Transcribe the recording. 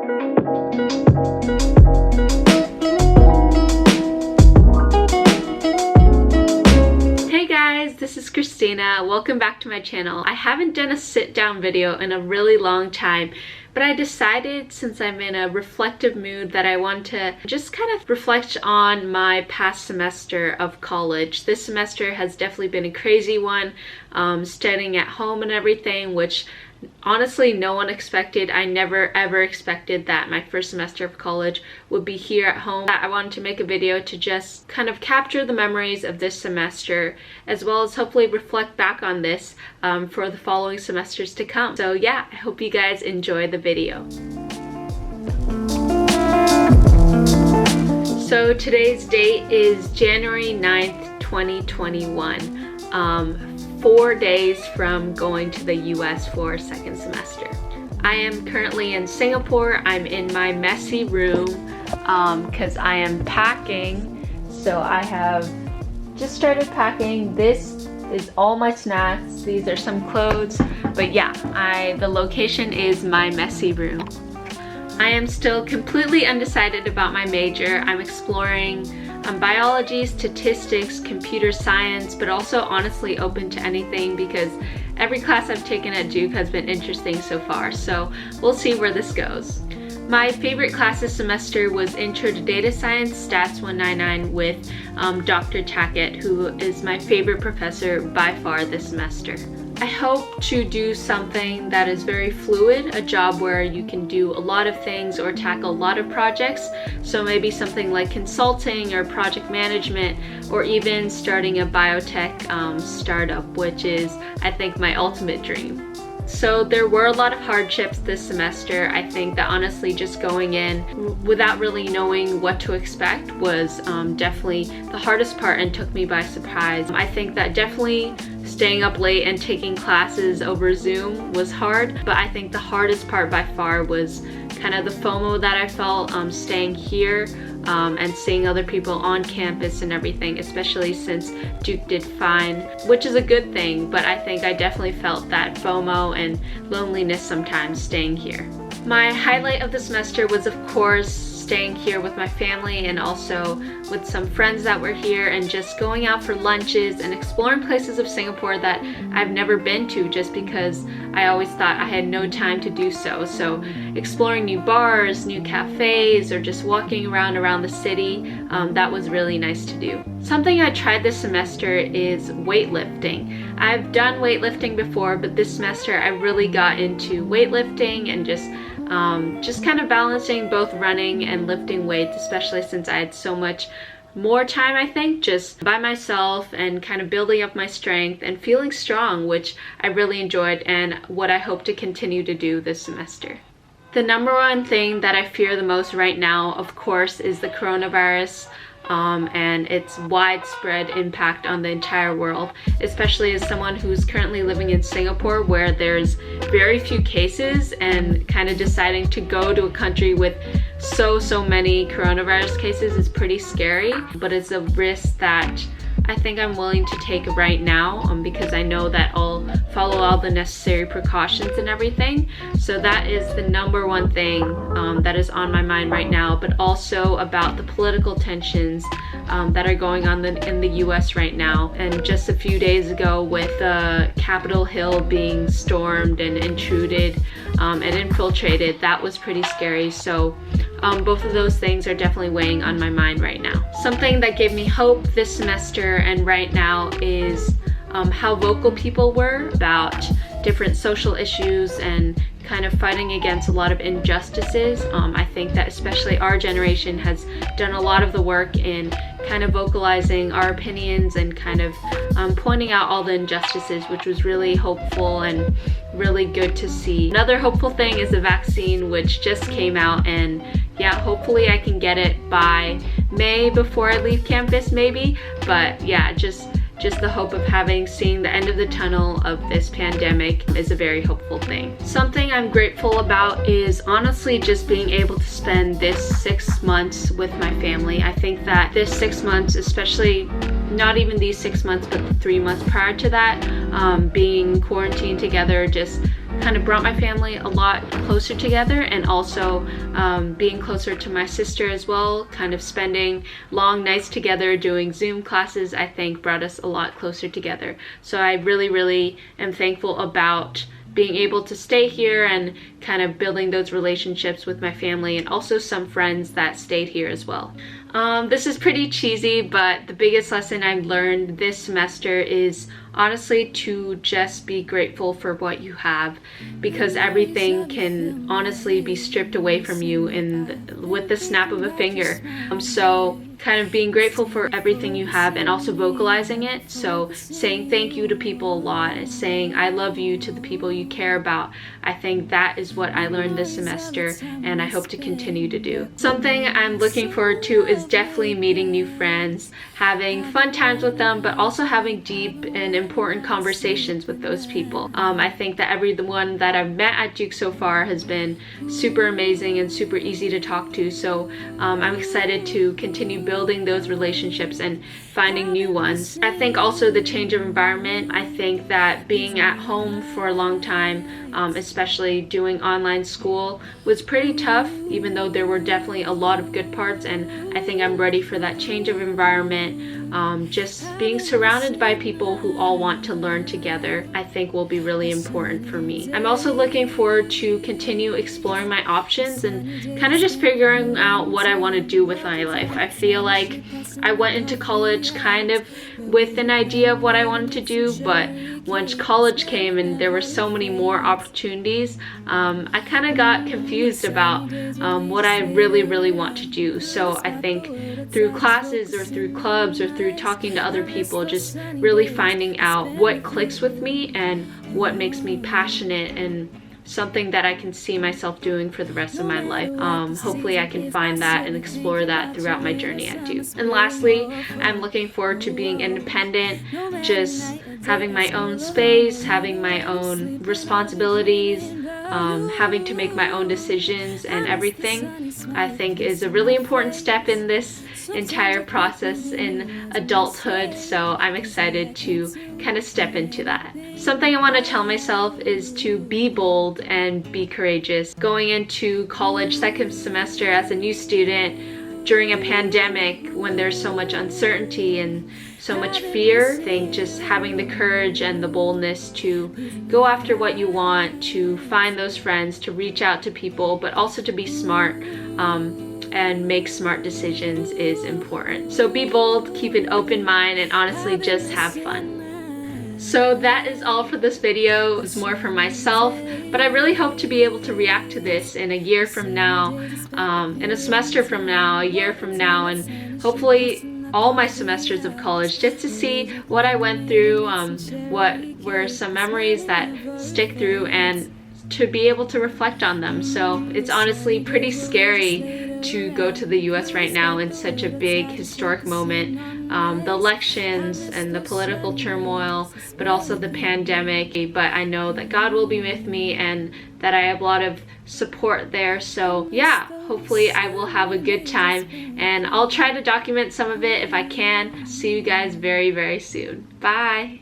Hey guys, this is Christina. Welcome back to my channel. I haven't done a sit-down video in a really long time, but I decided, since I'm in a reflective mood, that I want to just kind of reflect on my past semester of college. This semester has definitely been a crazy one, studying at home and everything, which honestly no one expected. I never ever expected that my first semester of college would be here at home. I wanted to make a video to just kind of capture the memories of this semester, as well as hopefully reflect back on this for the following semesters to come. So yeah, I hope you guys enjoy the video. So today's date is January 9th, 2021. 4 days from going to the US for second semester. I am currently in Singapore. I'm in my messy room because I am packing. So I have just started packing. This is all my snacks. These are some clothes. But yeah, the location is my messy room. I am still completely undecided about my major. I'm exploring biology, statistics, computer science, but also honestly open to anything because every class I've taken at Duke has been interesting so far, so we'll see where this goes. My favorite class this semester was Intro to Data Science, Stats 199 with Dr. Tackett, who is my favorite professor by far this semester. I hope to do something that is very fluid, a job where you can do a lot of things or tackle a lot of projects. So maybe something like consulting or project management, or even starting a biotech startup, which is, I think, my ultimate dream. So there were a lot of hardships this semester. I think that honestly just going in without really knowing what to expect was definitely the hardest part and took me by surprise. I think that definitely staying up late and taking classes over Zoom was hard, but I think the hardest part by far was kind of the FOMO that I felt staying here and seeing other people on campus and everything, especially since Duke did fine, which is a good thing, but I think I definitely felt that FOMO and loneliness sometimes staying here. My highlight of the semester was, of course, staying here with my family and also with some friends that were here, and just going out for lunches and exploring places of Singapore that I've never been to, just because I always thought I had no time to do so. So exploring new bars, new cafes, or just walking around the city, that was really nice to do. Something I tried this semester is weightlifting. I've done weightlifting before, but this semester I really got into weightlifting and just kind of balancing both running and lifting weights, especially since I had so much more time, I think, just by myself and kind of building up my strength and feeling strong, which I really enjoyed and what I hope to continue to do this semester. The number one thing that I fear the most right now, of course, is the coronavirus and its widespread impact on the entire world, especially as someone who's currently living in Singapore where there's very few cases, and kind of deciding to go to a country with so many coronavirus cases is pretty scary, but it's a risk that I think I'm willing to take right now because I know that I'll follow all the necessary precautions and everything. So that is the number one thing that is on my mind right now, but also about the political tensions that are going on in the US right now. And just a few days ago with Capitol Hill being stormed and intruded and infiltrated, that was pretty scary. So both of those things are definitely weighing on my mind right now. Something that gave me hope this semester and right now is how vocal people were about different social issues and kind of fighting against a lot of injustices. I think that especially our generation has done a lot of the work in kind of vocalizing our opinions and kind of pointing out all the injustices, which was really hopeful and really good to see. Another hopeful thing is the vaccine, which just came out, and yeah, hopefully I can get it by May before I leave campus maybe. But yeah, just the hope of seeing the end of the tunnel of this pandemic is a very hopeful thing. Something I'm grateful about is honestly just being able to spend this 6 months with my family. I think that this 6 months, especially not even these 6 months, but the 3 months prior to that, being quarantined together, just kind of brought my family a lot closer together, and also being closer to my sister as well, kind of spending long nights together doing Zoom classes, I think brought us a lot closer together. So I really am thankful about being able to stay here and kind of building those relationships with my family, and also some friends that stayed here as well. This is pretty cheesy, but the biggest lesson I've learned this semester is honestly to just be grateful for what you have, because everything can honestly be stripped away from you with the snap of a finger. So kind of being grateful for everything you have and also vocalizing it. So saying thank you to people a lot, and saying I love you to the people you care about. I think that is what I learned this semester, and I hope to continue to do. Something I'm looking forward to is definitely meeting new friends, having fun times with them, but also having deep and important conversations with those people. I think that everyone that I've met at Duke so far has been super amazing and super easy to talk to. So I'm excited to continue building those relationships and finding new ones. I think also the change of environment. I think that being at home for a long time, especially doing online school, was pretty tough, even though there were definitely a lot of good parts, and I think I'm ready for that change of environment. Just being surrounded by people who all want to learn together, I think will be really important for me. I'm also looking forward to continue exploring my options and kind of just figuring out what I want to do with my life. I feel like I went into college kind of with an idea of what I wanted to do, but once college came and there were so many more opportunities, I kind of got confused about what I really want to do. So I think through classes or through clubs or through talking to other people, just really finding out what clicks with me and what makes me passionate and something that I can see myself doing for the rest of my life. Hopefully I can find that and explore that throughout my journey at Duke. And lastly, I'm looking forward to being independent, just having my own space, having my own responsibilities, having to make my own decisions and everything. I think is a really important step in this entire process in adulthood, so I'm excited to kind of step into that. Something I want to tell myself is to be bold and be courageous. Going into college second semester as a new student during a pandemic when there's so much uncertainty and so much fear, I think just having the courage and the boldness to go after what you want, to find those friends, to reach out to people, but also to be smart and make smart decisions is important. So be bold, keep an open mind, and honestly just have fun. So that is all for this video. It's more for myself, but I really hope to be able to react to this in a year from now, in a semester from now, a year from now, and hopefully all my semesters of college, just to see what I went through, what were some memories that stick through, and to be able to reflect on them. So it's honestly pretty scary to go to the US right now in such a big historic moment. The elections and the political turmoil, but also the pandemic. But I know that God will be with me and that I have a lot of support there. So yeah, hopefully I will have a good time, and I'll try to document some of it if I can. See you guys very soon. Bye.